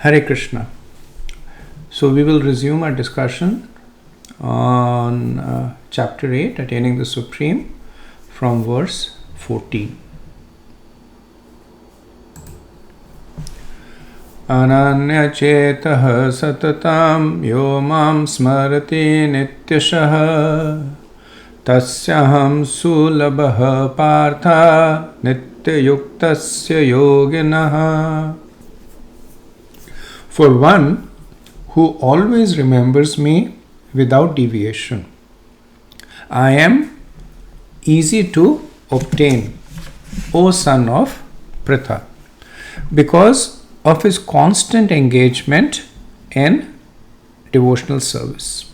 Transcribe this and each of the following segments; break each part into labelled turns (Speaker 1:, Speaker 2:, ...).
Speaker 1: Hare Krishna. So we will resume our discussion on chapter 8, Attaining the Supreme, from verse 14. Ananya chetah satatam yo mam smarati nityashah tasyaham sulabah partha nityayuktasya yoginah. For one who always remembers me without deviation, I am easy to obtain, O son of Pritha, because of his constant engagement in devotional service.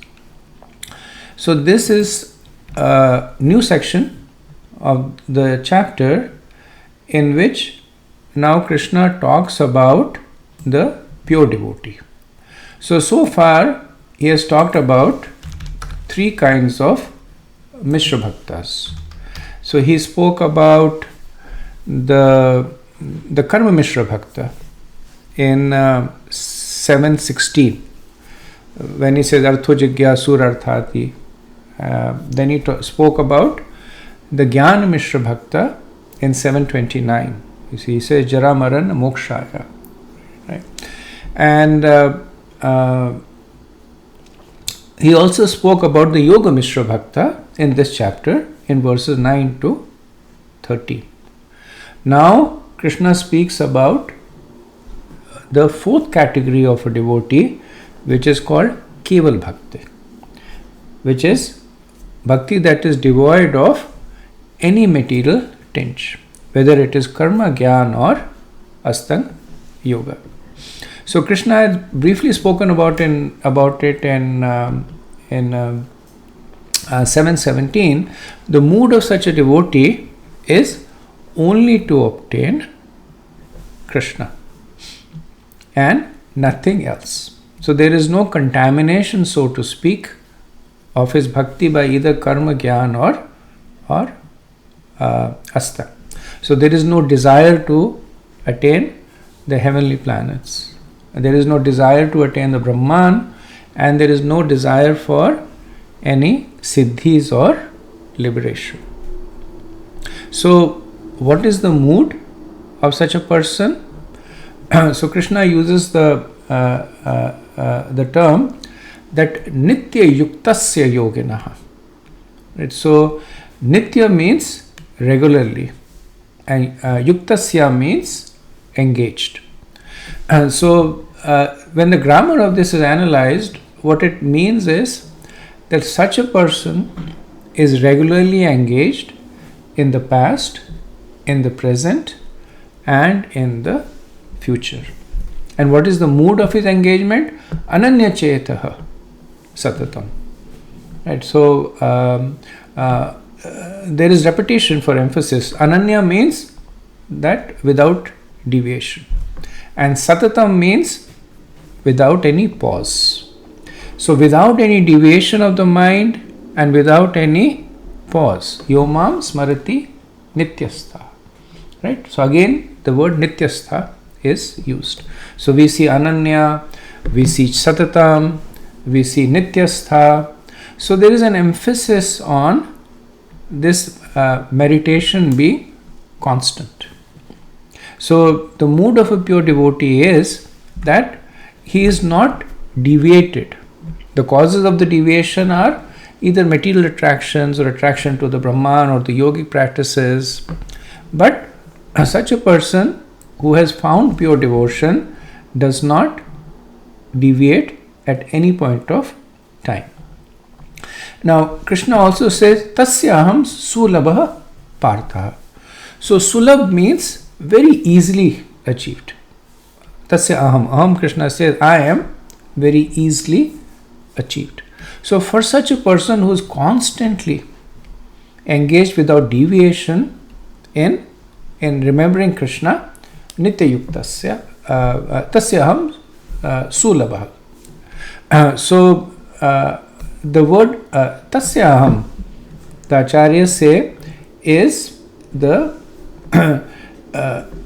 Speaker 1: So this is a new section of the chapter in which now Krishna talks about the pure devotee. So far he has talked about three kinds of Mishra Bhaktas. So he spoke about the Karma Mishra Bhakta in 7:16 when he says Artho Jigyasur Arthati. Then he spoke about the Jnana Mishra Bhakta in 7:29. You see, he says Jara Maran Mokshaya. Right? And he also spoke about the Yoga Mishra Bhakta in this chapter in verses 9 to 30. Now Krishna speaks about the fourth category of a devotee, which is called Keval Bhakti, which is bhakti that is devoid of any material tinge, whether it is karma, gyan or astang yoga. So Krishna had briefly spoken about it in 7:17. The mood of such a devotee is only to obtain Krishna and nothing else. So there is no contamination, so to speak, of his bhakti by either karma, gyan or asta. So there is no desire to attain the heavenly planets. There is no desire to attain the Brahman, and there is no desire for any siddhis or liberation. So what is the mood of such a person? So Krishna uses the term that nitya yuktasya yoginah. Right? So nitya means regularly, and yuktasya means engaged. So when the grammar of this is analyzed, what it means is that such a person is regularly engaged in the past, in the present, and in the future. And what is the mood of his engagement? Ananya chetah satatam. Right. So there is repetition for emphasis. Ananya means that without deviation, and satatam means without any pause. So without any deviation of the mind and without any pause. Yomam smarati nityastha. Right. So again the word nityastha is used. So we see ananya, we see satatam, we see nityastha. So there is an emphasis on this meditation being constant. So the mood of a pure devotee is that he is not deviated. The causes of the deviation are either material attractions or attraction to the Brahman or the yogic practices. But such a person who has found pure devotion does not deviate at any point of time. Now Krishna also says tasyaham sulabha partha. So sulabh means very easily achieved. Tasya aham. Krishna says, I am very easily achieved. So for such a person who is constantly engaged without deviation in remembering Krishna, nitya yuktasya tasyaham sulabha. So the word tasyaham, the acharyas say, is the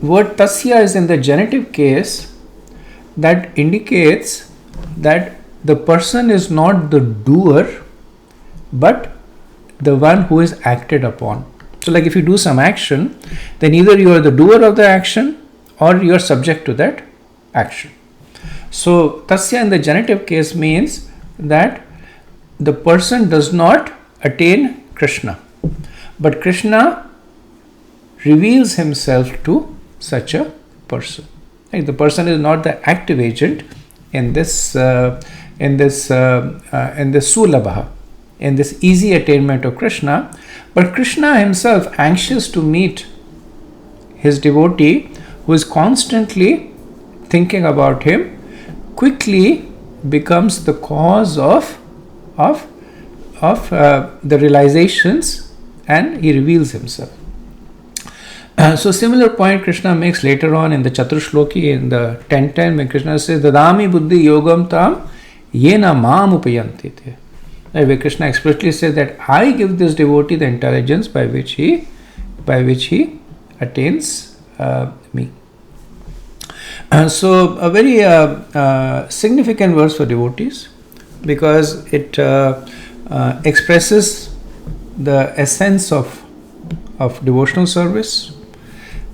Speaker 1: word tasya is in the genitive case that indicates that the person is not the doer, but the one who is acted upon. So like if you do some action, then either you are the doer of the action or you are subject to that action. So tasya in the genitive case means that the person does not attain Krishna, but Krishna reveals himself to such a person. Like the person is not the active agent in this sulabha, in this easy attainment of Krishna, but Krishna himself, anxious to meet his devotee who is constantly thinking about him, quickly becomes the cause of the realizations, and he reveals himself. So similar point Krishna makes later on in the Chaturshloki in the 10:10, when Krishna says, Dadami buddhi yogam tam yena mam upayanti te. Where Krishna explicitly says that I give this devotee the intelligence by which he attains me. So a very significant verse for devotees, because it expresses the essence of devotional service,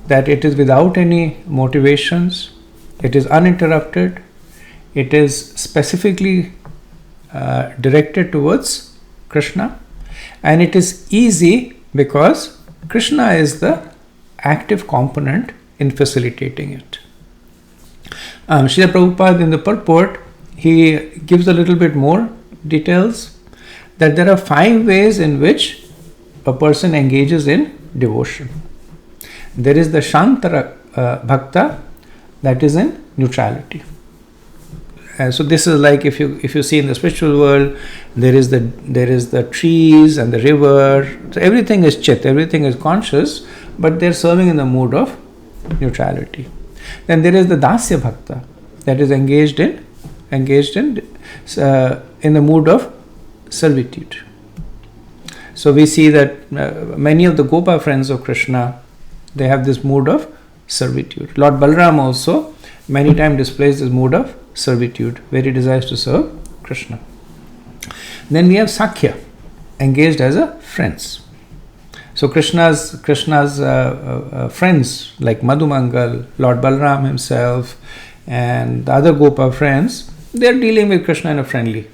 Speaker 1: that it is without any motivations, it is uninterrupted, it is specifically directed towards Krishna, and it is easy because Krishna is the active component in facilitating it. Srila Prabhupada in the purport, he gives a little bit more details, that there are 5 ways in which a person engages in devotion. There is the Shantara Bhakta, that is in neutrality. So this is like if you see in the spiritual world, there is the trees and the river. So everything is chit, everything is conscious, but they are serving in the mood of neutrality. Then there is the Dasya Bhakta, that is engaged in the mood of servitude. So we see that many of the Gopa friends of Krishna, they have this mood of servitude. Lord Balram also many times displays this mood of servitude, where he desires to serve Krishna. Then we have Sakhya, engaged as a friends. So Krishna's friends like Madhumangal, Lord Balram himself, and the other Gopa friends, they are dealing with Krishna in a friendly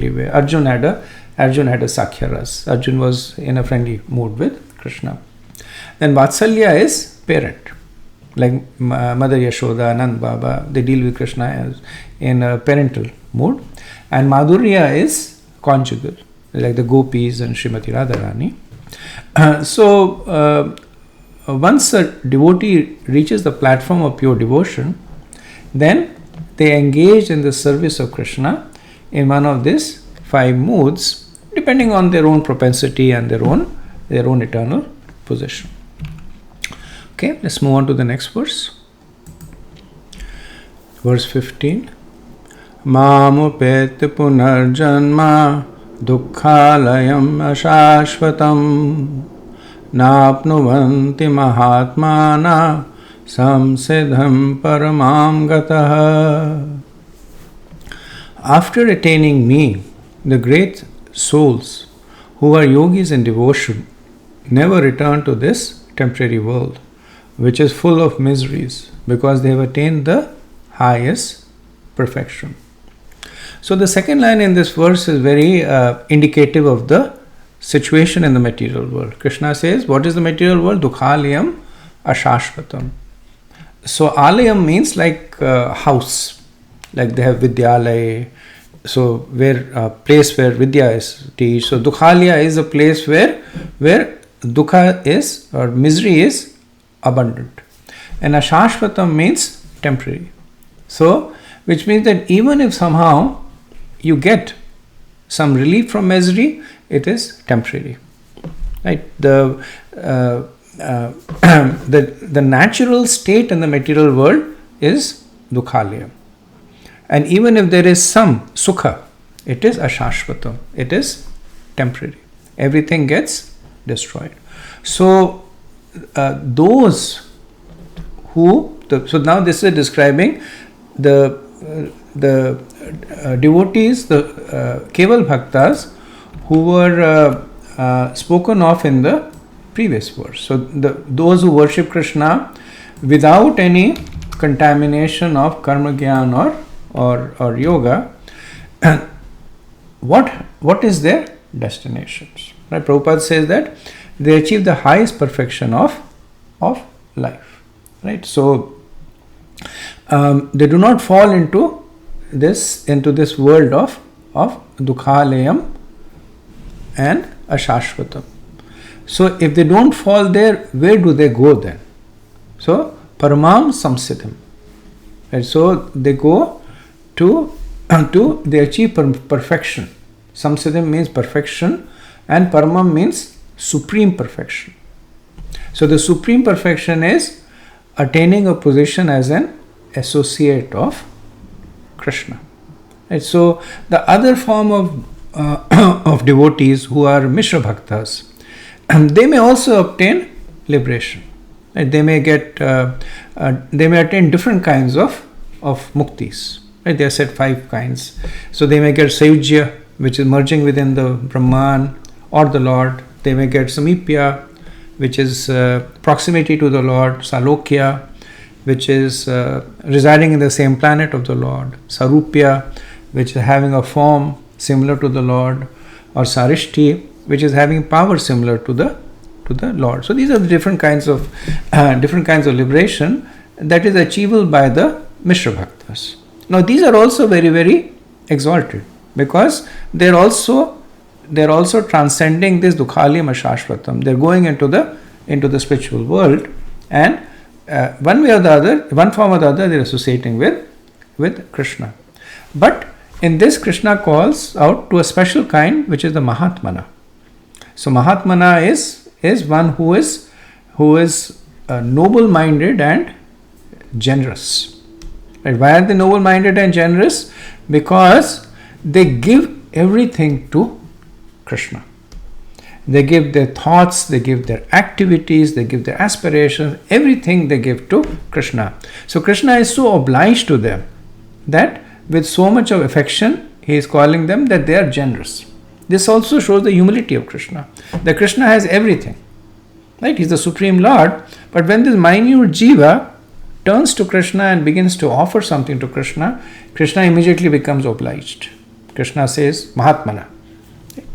Speaker 1: way. Arjun had a Sakhya ras. Arjun was in a friendly mood with Krishna. Then Vatsalya is parent, like Mother Yashoda, Nand Baba, they deal with Krishna as in a parental mood. And Madhurya is conjugal, like the Gopis and Srimati Radharani. So once a devotee reaches the platform of pure devotion, then they engage in the service of Krishna in one of these 5 moods, depending on their own propensity and their own eternal position. Okay, let's move on to the next verse. Verse 15. Mamupet punarjanma dukkhalayam ashashvatam napnuvanti mahatmana samsiddham paramam gataha. After attaining me, the great souls who are yogis in devotion never return to this temporary world, which is full of miseries, because they have attained the highest perfection. So the second line in this verse is very indicative of the situation in the material world. Krishna says, what is the material world? Dukhalayam ashashvatam. So alayam means like house, like they have vidyalaya, so where place where vidya is teach. So dukhalaya is a place where dukha is, or misery is, abundant. And ashashvatam means temporary. So, which means that even if somehow you get some relief from misery, it is temporary. Right? The natural state in the material world is dukhalaya. And even if there is some sukha, it is ashashvatam. It is temporary. Everything gets destroyed. So those who, so now this is describing devotees, the Keval Bhaktas, who were spoken of in the previous verse. So those who worship Krishna without any contamination of karma gyan or yoga, what is their destinations? Right? Prabhupada says that they achieve the highest perfection of life. Right? So they do not fall into this world of dukhalayam and ashashvatam. So if they don't fall there, where do they go then? So paramam samsiddham. Right? So they go to they achieve perfection. Samsiddham means perfection, and paramam means supreme perfection. So the supreme perfection is attaining a position as an associate of Krishna. Right? So the other form of devotees who are Mishra Bhaktas, they may also obtain liberation. Right? They may attain different kinds of muktis. Right? They are said 5 kinds. So they may get Sayujya, which is merging within the Brahman or the Lord. They may get Samipya, which is proximity to the Lord. Salokya, which is residing in the same planet of the Lord. Sarupya, which is having a form similar to the Lord. Or Sarishti, which is having power similar to the Lord. So these are the different kinds of liberation that is achievable by the Mishra Bhaktas. Now these are also very, very exalted, because they're also transcending this dukhalayam ashashvatam. They're going into the spiritual world, and one way or the other, one form or the other, they're associating with Krishna. But in this, Krishna calls out to a special kind, which is the Mahatmana. So Mahatmana is one who is noble-minded and generous. Right? Why are they noble-minded and generous? Because they give everything to Krishna. They give their thoughts, they give their activities, they give their aspirations, everything they give to Krishna. So Krishna is so obliged to them that with so much of affection, he is calling them that they are generous. This also shows the humility of Krishna. That Krishna has everything. Right? He is the Supreme Lord. But when this minute jiva turns to Krishna and begins to offer something to Krishna, Krishna immediately becomes obliged. Krishna says, Mahatmana.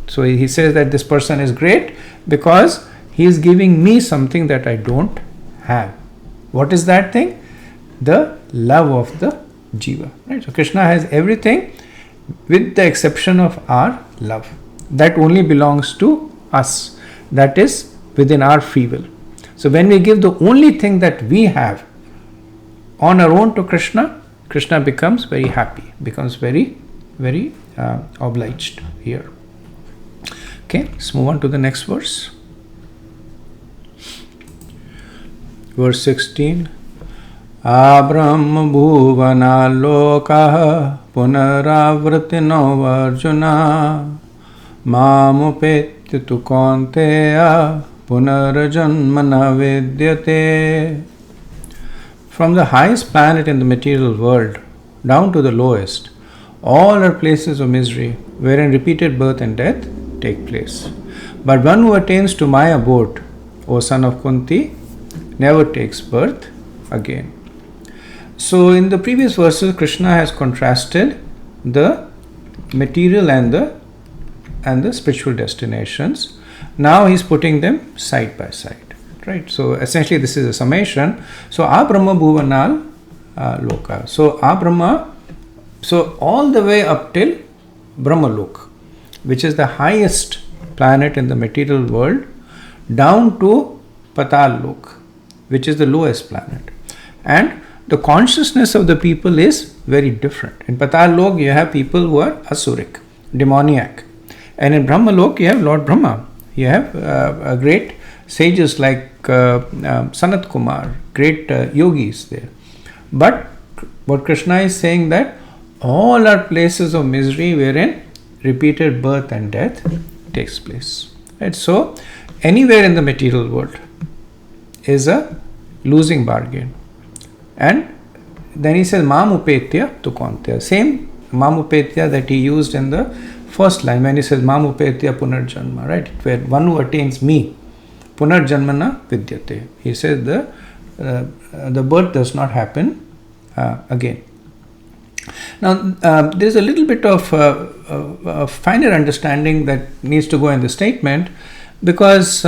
Speaker 1: So he says that this person is great because he is giving me something that I don't have. What is that thing? The love of the jiva. Right? So Krishna has everything with the exception of our love. That only belongs to us. That is within our free will. So when we give the only thing that we have on our own to Krishna, Krishna becomes very happy, becomes very, very obliged here. Okay, let's move on to the next verse. Verse 16. Abraham bhuvana lokah punaravrtino arjuna mamupetya tu kaunteya punarjanmana vidyate. From the highest planet in the material world down to the lowest, all are places of misery wherein repeated birth and death take place. But one who attains to my abode, O son of Kunti, never takes birth again. So in the previous verses, Krishna has contrasted the material and the spiritual destinations. Now he is putting them side by side. Right? So essentially this is a summation. So Abrahma Bhuvanal Loka. So Abrahma, so all the way up till Brahmalok, which is the highest planet in the material world, down to Patal Lok, which is the lowest planet. And the consciousness of the people is very different. In Patal Lok you have people who are asuric, demoniac. And in Brahmalok you have Lord Brahma. You have great sages like Sanat Kumar, great yogis there. But what Krishna is saying that all are places of misery wherein repeated birth and death takes place. Right? So anywhere in the material world is a losing bargain. And then he says Mamupetya to Kauntya. Same Mamupetya that he used in the first line when he says Mamupetya Punarjanma, right? Where one who attains me, Punarjanmana Vidyate. He says the birth does not happen again. Now, there's a little bit of a finer understanding that needs to go in the statement, because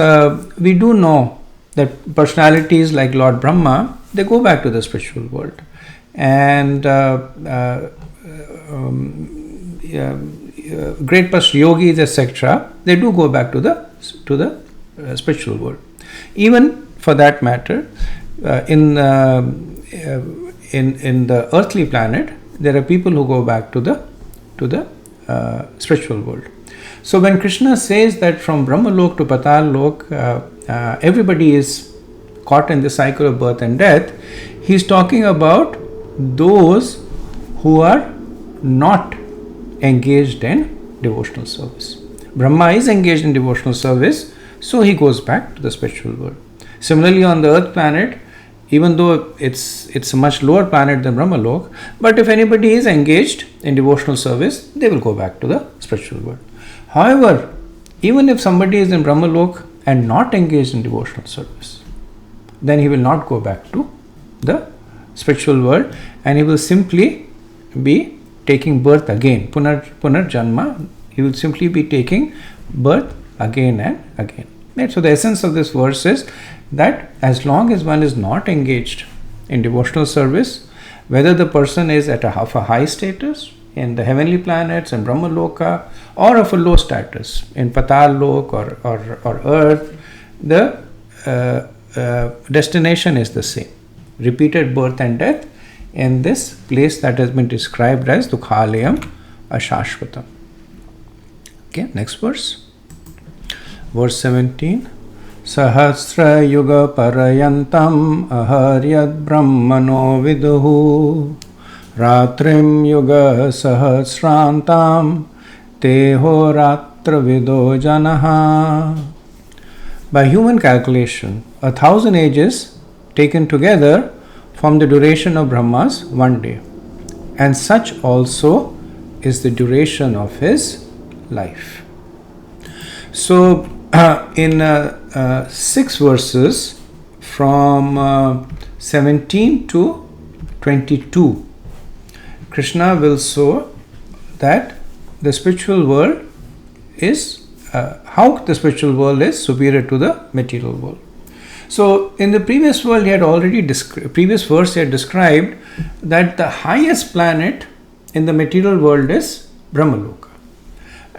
Speaker 1: we do know that personalities like Lord Brahma, they go back to the spiritual world, and great past yogis, etc., they do go back to the spiritual world. Even for that matter, in the earthly planet, there are people who go back to the spiritual world. So when Krishna says that from Brahmalok to Patal Lok, everybody is caught in the cycle of birth and death, he's talking about those who are not engaged in devotional service. Brahma is engaged in devotional service, so he goes back to the spiritual world. Similarly, on the earth planet, even though it's a much lower planet than Brahmalok, but if anybody is engaged in devotional service, they will go back to the spiritual world. However, even if somebody is in Brahmalok and not engaged in devotional service, then he will not go back to the spiritual world, and he will simply be taking birth again. Punarjanma, he will simply be taking birth again and again. Right? So the essence of this verse is that as long as one is not engaged in devotional service, whether the person is at a high status in the heavenly planets and Brahmaloka, or of a low status in Patal Lok or earth, the destination is the same. Repeated birth and death in this place that has been described as Dukhalayam Ashashvatam. Okay, next verse. Verse 17. Sahasra yuga parayantam aharyad brahmano viduhu ratrim yuga sahasrantam teho ratra vido janaha. By human calculation, 1,000 ages taken together form the duration of Brahma's one day, and such also is the duration of his life. So in 6 verses from 17 to 22, Krishna will show that the spiritual world is how the spiritual world is superior to the material world. So in the previous world, he had already previous verse he had described that the highest planet in the material world is Brahmaloka.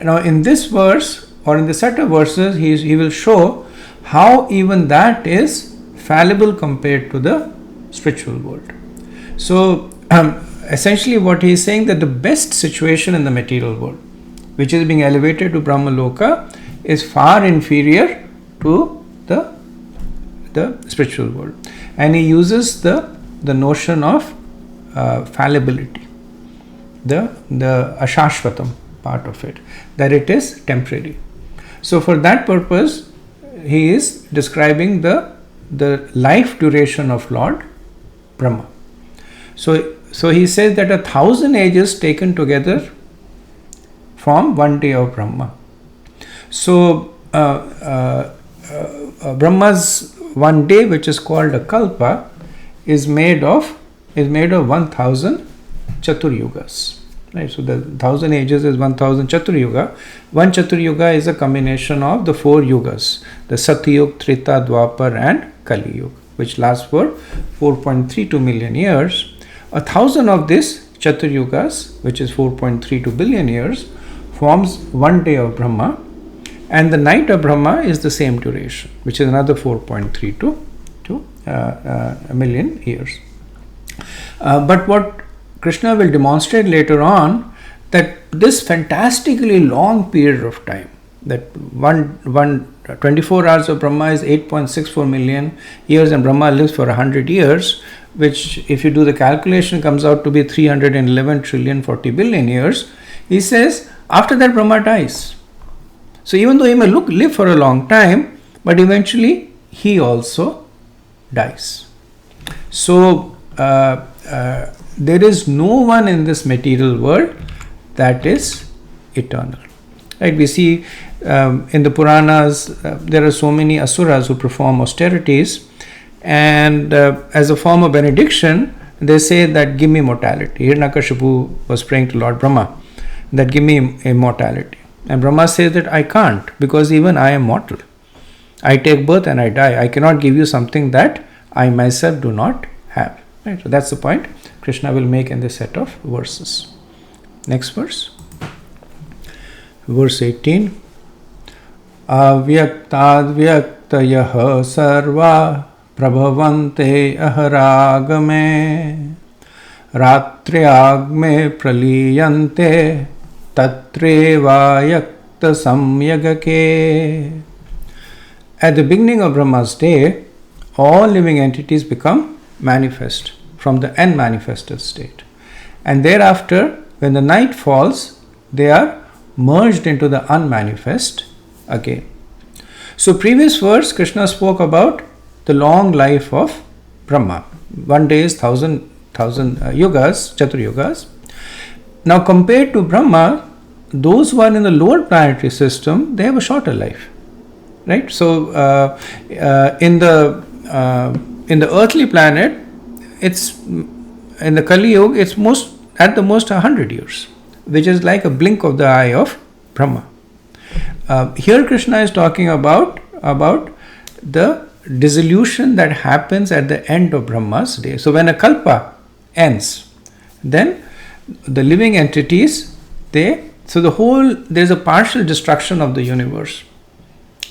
Speaker 1: Now in this verse, or in the set of verses, he will show how even that is fallible compared to the spiritual world. So essentially what he is saying, that the best situation in the material world, which is being elevated to Brahmaloka, is far inferior to the spiritual world. And he uses the notion of fallibility, the ashashvatam part of it, that it is temporary. So for that purpose, he is describing the life duration of Lord Brahma. So he says that 1,000 ages taken together from one day of Brahma. So Brahma's one day, which is called a kalpa, is made of 1,000 chaturyugas. Right, so the 1,000 ages is 1,000 chaturyuga. One chaturyuga is a combination of the 4 yugas, the Satyug, Treta, Dwapar and Kali Yuga, which lasts for 4.32 million years. 1,000 of this chaturyugas, which is 4.32 billion years, forms one day of Brahma, and the night of Brahma is the same duration, which is another 4.32 million years. But what Krishna will demonstrate later on, that this fantastically long period of time, that 24 hours of Brahma is 8.64 million years, and Brahma lives for 100 years, which if you do the calculation comes out to be 311 trillion 40 billion years. He says after that Brahma dies. So even though he may live for a long time, but eventually he also dies. So there is no one in this material world that is eternal. Right? We see in the Puranas, there are so many asuras who perform austerities, and as a form of benediction, they say that give me mortality. Hiranyakashipu was praying to Lord Brahma that give me immortality. And Brahma says that I can't, because even I am mortal. I take birth and I die. I cannot give you something that I myself do not have. Right? So that's the point Krishna will make in this set of verses. Next verse. Verse 18. Avyaktad vyaktayah sarva prabhavante aharagame ratriagme praliyante tatreva yakta samyagake. At the beginning of Brahma's day, all living entities become manifest from the unmanifested state. And thereafter, when the night falls, they are merged into the unmanifest again. So previous verse, Krishna spoke about the long life of Brahma. 1 day is thousand yugas, Chatur yugas. Now compared to Brahma, those who are in the lower planetary system, they have a shorter life. Right? So in the earthly planet, it's in the Kali Yuga, it's at the most 100 years, which is like a blink of the eye of Brahma. Here Krishna is talking about the dissolution that happens at the end of Brahma's day. So when a kalpa ends, then the living entities, there's a partial destruction of the universe.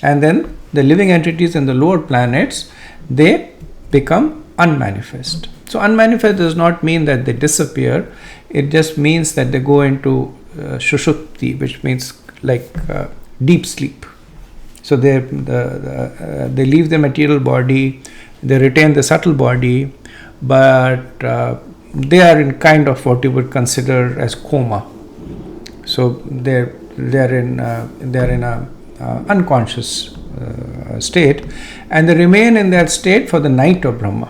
Speaker 1: And then the living entities in the lower planets, they become unmanifest. So unmanifest does not mean that they disappear. It just means that they go into shushupti, which means like deep sleep. So they leave the material body, they retain the subtle body, but they are in kind of what you would consider as coma. So they're in a unconscious state, and they remain in that state for the night of Brahma,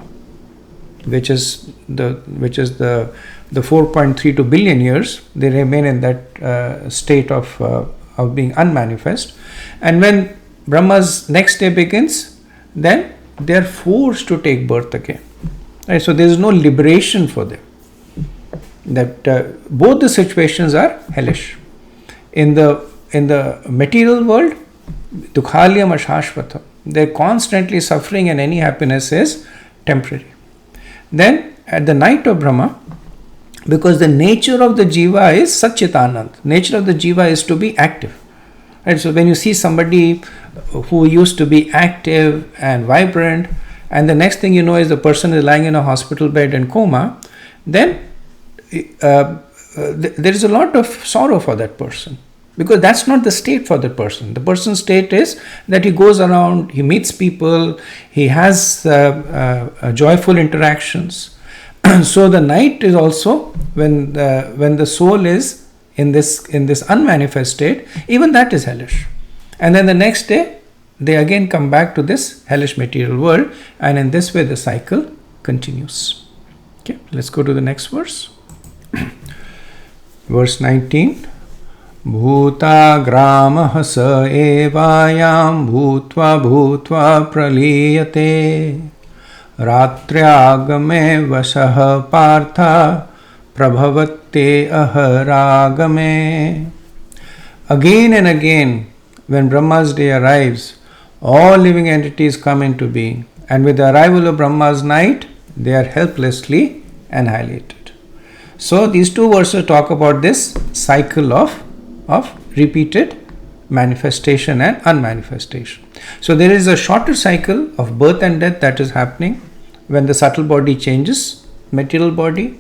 Speaker 1: which is the 4.32 billion years. They remain in that state of being unmanifest, and when Brahma's next day begins, then they are forced to take birth again. Right? So there is no liberation for them. That both the situations are hellish. In the material world, dukhalyam ashashvatam, they're constantly suffering, and any happiness is temporary. Then at the night of Brahma, because the nature of the jiva is satchitanand, nature of the jiva is to be active. Right? So when you see somebody who used to be active and vibrant, and the next thing you know is the person is lying in a hospital bed in coma, then there is a lot of sorrow for that person, because that's not the state for the person. The person's state is that he goes around, he meets people, he has joyful interactions. So the night is also when the soul is in this unmanifest state, even that is hellish. And then the next day they again come back to this hellish material world, and in this way the cycle continues. Okay, let's go to the next verse. Verse 19. Bhuta gramah sa evayam bhutva bhutva praliyate ratriagame vasah partha prabhavate aharagame. Again and again, when Brahma's day arrives, all living entities come into being, and with the arrival of Brahma's night, they are helplessly annihilated. So these two verses talk about this cycle of repeated manifestation and unmanifestation. So there is a shorter cycle of birth and death that is happening when the subtle body changes material body,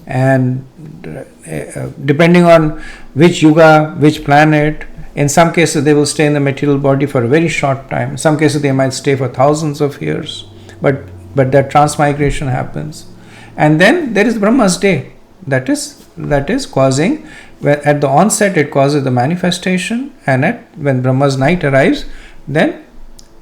Speaker 1: and depending on which yuga, which planet, in some cases they will stay in the material body for a very short time. In some cases they might stay for thousands of years, but that transmigration happens. And then there is Brahma's day that is causing, at the onset it causes the manifestation, and when Brahma's night arrives, then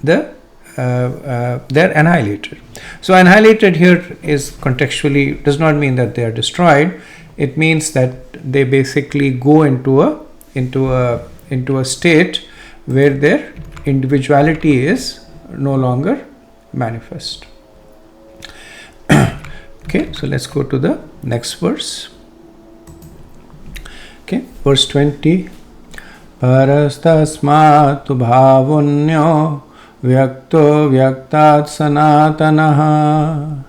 Speaker 1: the they're annihilated. So annihilated here is contextually does not mean that they are destroyed. It means that they basically go into a state where their individuality is no longer manifest. Okay, so let's go to the next verse. Okay, verse 20. Parastasmat bhavunyo vyakto vyaktat sanatanaha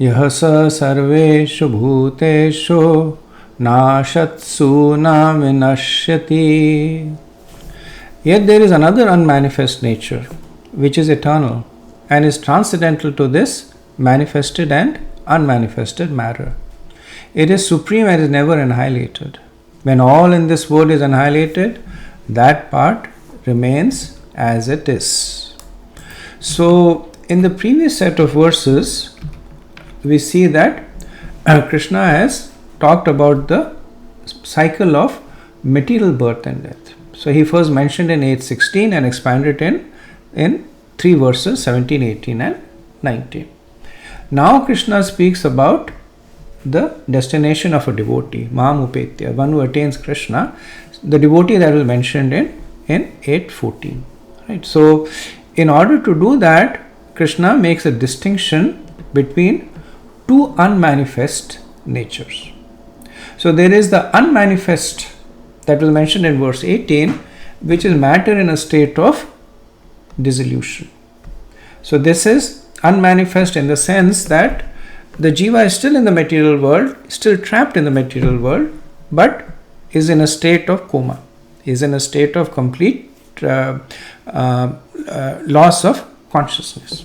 Speaker 1: yahasa sarveshu bhuteshu nashatsu na vinashyati. Yet there is another unmanifest nature which is eternal and is transcendental to this manifested and unmanifested matter. It is supreme and is never annihilated. When all in this world is annihilated, that part remains as it is. So, in the previous set of verses, we see that Krishna has talked about the cycle of material birth and death. So, he first mentioned in 8:16 and expanded in 3 verses 17, 18 and 19. Now, Krishna speaks about the destination of a devotee, Mam Upetya, one who attains Krishna, the devotee that was mentioned in 8:14. Right? So, in order to do that, Krishna makes a distinction between two unmanifest natures. So, there is the unmanifest that was mentioned in verse 18, which is matter in a state of dissolution. So, this is unmanifest in the sense that the jiva is still in the material world, still trapped in the material world, but is in a state of coma, is in a state of complete loss of consciousness.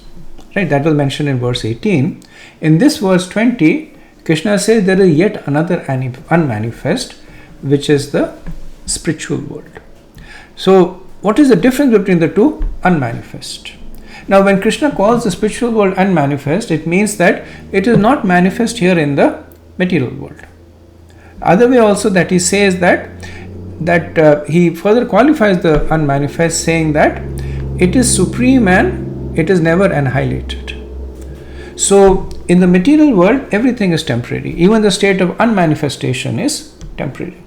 Speaker 1: Right? That was mentioned in verse 18. In this verse 20, Krishna says there is yet another unmanifest, which is the spiritual world. So, what is the difference between the two? Unmanifest. Now, when Krishna calls the spiritual world unmanifest, it means that it is not manifest here in the material world. Other way also that he says that he further qualifies the unmanifest, saying that it is supreme and it is never annihilated. So, in the material world, everything is temporary. Even the state of unmanifestation is temporary.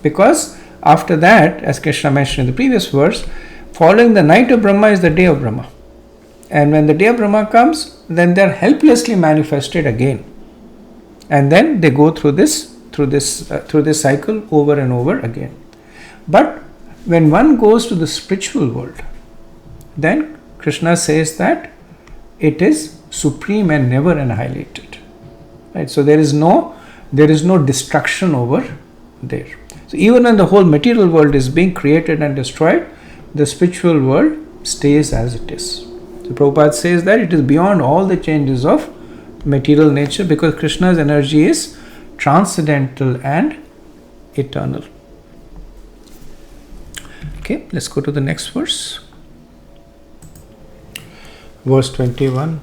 Speaker 1: Because after that, as Krishna mentioned in the previous verse, following the night of Brahma is the day of Brahma. And when the day of Brahma comes, then they are helplessly manifested again. And then they go through this cycle over and over again. But when one goes to the spiritual world, then Krishna says that it is supreme and never annihilated. Right? So there is no destruction over there. So even when the whole material world is being created and destroyed, the spiritual world stays as it is. So Prabhupada says that it is beyond all the changes of material nature because Krishna's energy is transcendental and eternal. Okay, let's go to the next verse. Verse 21.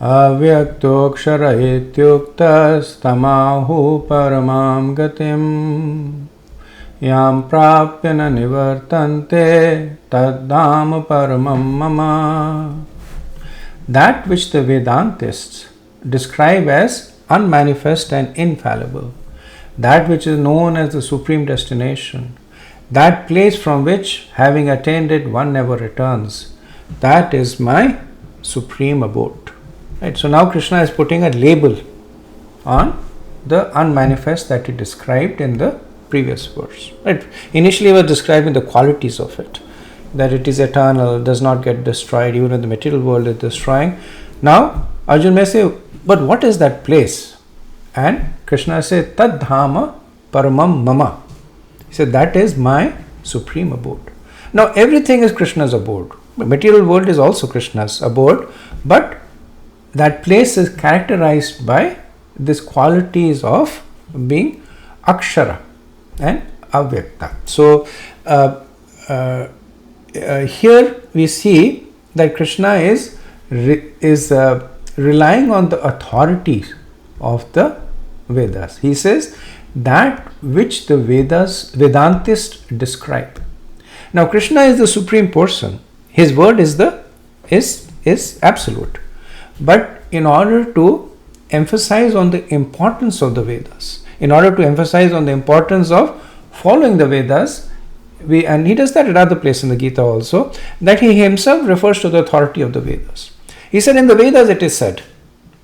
Speaker 1: Avyaktoksara ityuktas tamahu paramam gatim yam prapyana nivartante taddham paramam mama. That which the Vedantists describe as unmanifest and infallible, that which is known as the supreme destination, that place from which, having attained it, one never returns, that is my supreme abode. Right? So now Krishna is putting a label on the unmanifest that he described in the previous verse. Right? Initially he was describing the qualities of it, that it is eternal, does not get destroyed even when the material world is destroying. Now Arjuna may say, but what is that place? And Krishna says, Tad dhama paramam mama. He said, that is my supreme abode. Now everything is Krishna's abode. The material world is also Krishna's abode, but that place is characterized by these qualities of being akshara and avyakta. So here we see that Krishna is relying on the authorities of the Vedas. He says that which the Vedantists describe. Now Krishna is the supreme person. His word is the is absolute. But in order to emphasize on the importance of the Vedas, in order to emphasize on the importance of following the Vedas, and he does that at other place in the Gita also, that he himself refers to the authority of the Vedas. He said, in the Vedas it is said.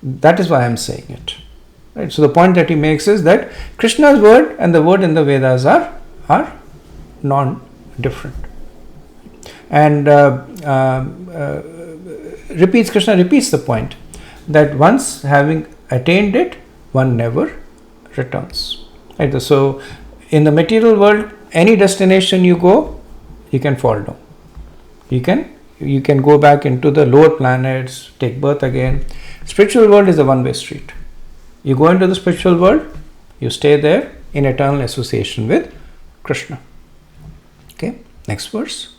Speaker 1: That is why I am saying it. Right? So the point that he makes is that Krishna's word and the word in the Vedas are non-different. And Krishna repeats the point that once having attained it, one never returns. Right? So in the material world, any destination you go, you can fall down. You can go back into the lower planets, take birth again. Spiritual world is a one-way street. You go into the spiritual world, you stay there in eternal association with Krishna. Okay, next verse.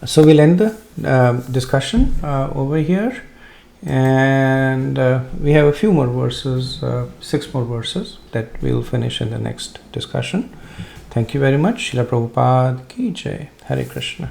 Speaker 1: So we'll end the discussion over here, and we have a few more verses, 6 more verses that we'll finish in the next discussion. Thank you very much. Srila Prabhupada ki jai. Hare Krishna.